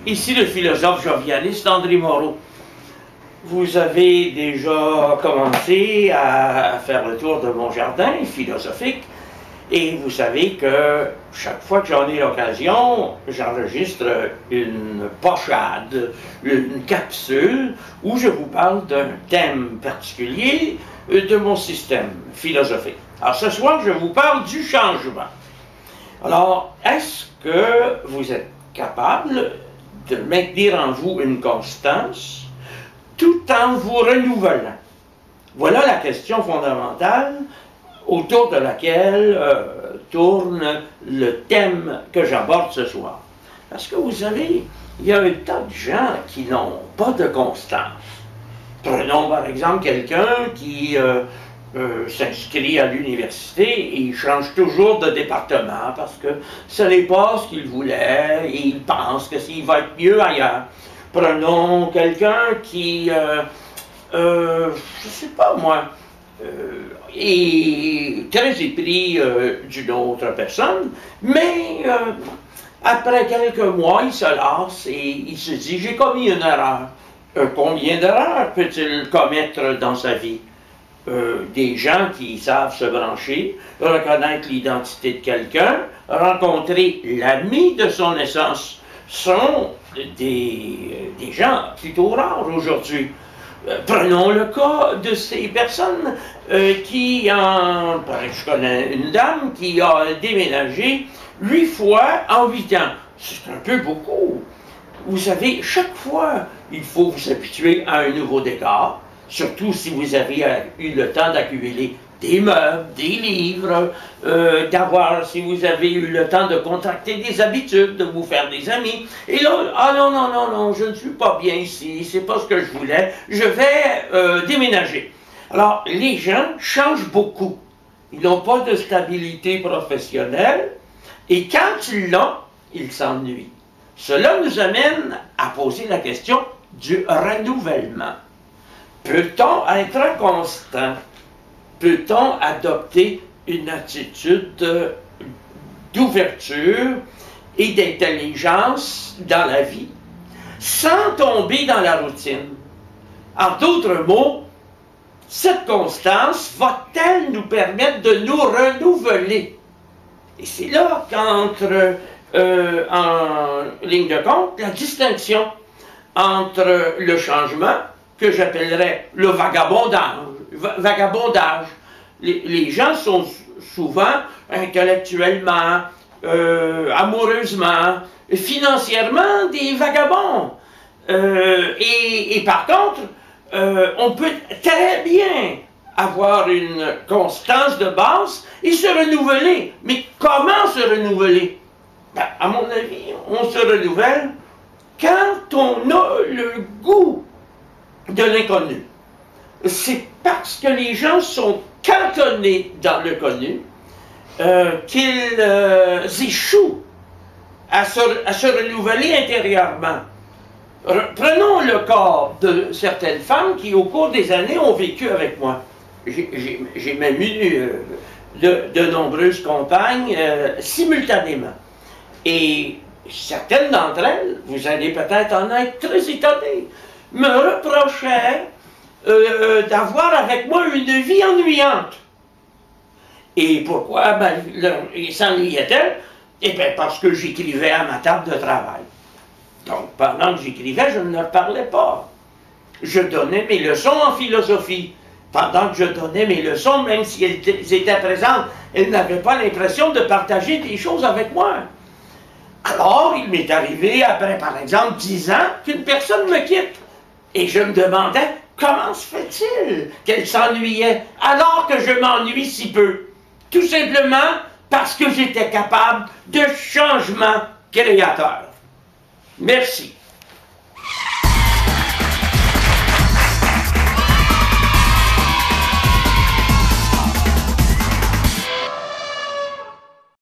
Ici le philosophe jovialiste André Moreau. Vous avez déjà commencé à faire le tour de mon jardin philosophique et vous savez que chaque fois que j'en ai l'occasion, j'enregistre une pochade, une capsule où je vous parle d'un thème particulier de mon système philosophique. Alors ce soir, je vous parle du changement. Alors, est-ce que vous êtes capable de maintenir en vous une constance tout en vous renouvelant? Voilà la question fondamentale autour de laquelle tourne le thème que j'aborde ce soir. Parce que vous savez, il y a un tas de gens qui n'ont pas de constance. Prenons par exemple quelqu'un qui s'inscrit à l'université et il change toujours de département parce que ce n'est pas ce qu'il voulait et il pense que s'il va être mieux ailleurs. Prenons quelqu'un qui, je sais pas moi, est très épris d'une autre personne, mais après quelques mois, il se lasse et il se dit « j'ai commis une erreur ». Combien d'erreurs peut-il commettre dans sa vie? Des gens qui savent se brancher, reconnaître l'identité de quelqu'un, rencontrer l'ami de son essence, sont des gens plutôt rares aujourd'hui. Prenons le cas de ces personnes je connais une dame qui a déménagé 8 fois en 8 ans. C'est un peu beaucoup. Vous savez, chaque fois, il faut vous habituer à un nouveau décor, surtout si vous avez eu le temps d'accumuler des meubles, des livres, si vous avez eu le temps de contracter des habitudes, de vous faire des amis. Et là, ah non, non, non, non, je ne suis pas bien ici, c'est pas ce que je voulais, je vais déménager. Alors, les gens changent beaucoup. Ils n'ont pas de stabilité professionnelle, et quand ils l'ont, ils s'ennuient. Cela nous amène à poser la question du renouvellement. Peut-on être constant? Peut-on adopter une attitude d'ouverture et d'intelligence dans la vie sans tomber dans la routine? En d'autres mots, cette constance va-t-elle nous permettre de nous renouveler? Et c'est là qu'entre en ligne de compte la distinction entre le changement, que j'appellerais le vagabondage. Les gens sont souvent intellectuellement, amoureusement, financièrement des vagabonds. Et par contre, on peut très bien avoir une constance de base et se renouveler. Mais comment se renouveler? Ben, à mon avis, on se renouvelle quand on a le goût de l'inconnu. C'est parce que les gens sont cantonnés dans le connu qu'ils échouent à se renouveler intérieurement. Prenons le cas de certaines femmes qui, au cours des années, ont vécu avec moi. J'ai même eu de nombreuses compagnes simultanément. Et certaines d'entre elles, vous allez peut-être en être très étonnés, me reprochaient d'avoir avec moi une vie ennuyante. Et pourquoi? Ben, s'ennuyait-elle? Eh bien, parce que j'écrivais à ma table de travail. Donc, pendant que j'écrivais, je ne leur parlais pas. Je donnais mes leçons en philosophie. Pendant que je donnais mes leçons, même si elles étaient présentes, elles n'avaient pas l'impression de partager des choses avec moi. Alors, il m'est arrivé, après, par exemple, 10 ans, qu'une personne me quitte. Et je me demandais, comment se fait-il qu'elle s'ennuyait alors que je m'ennuie si peu? Tout simplement parce que j'étais capable de changement créateur. Merci.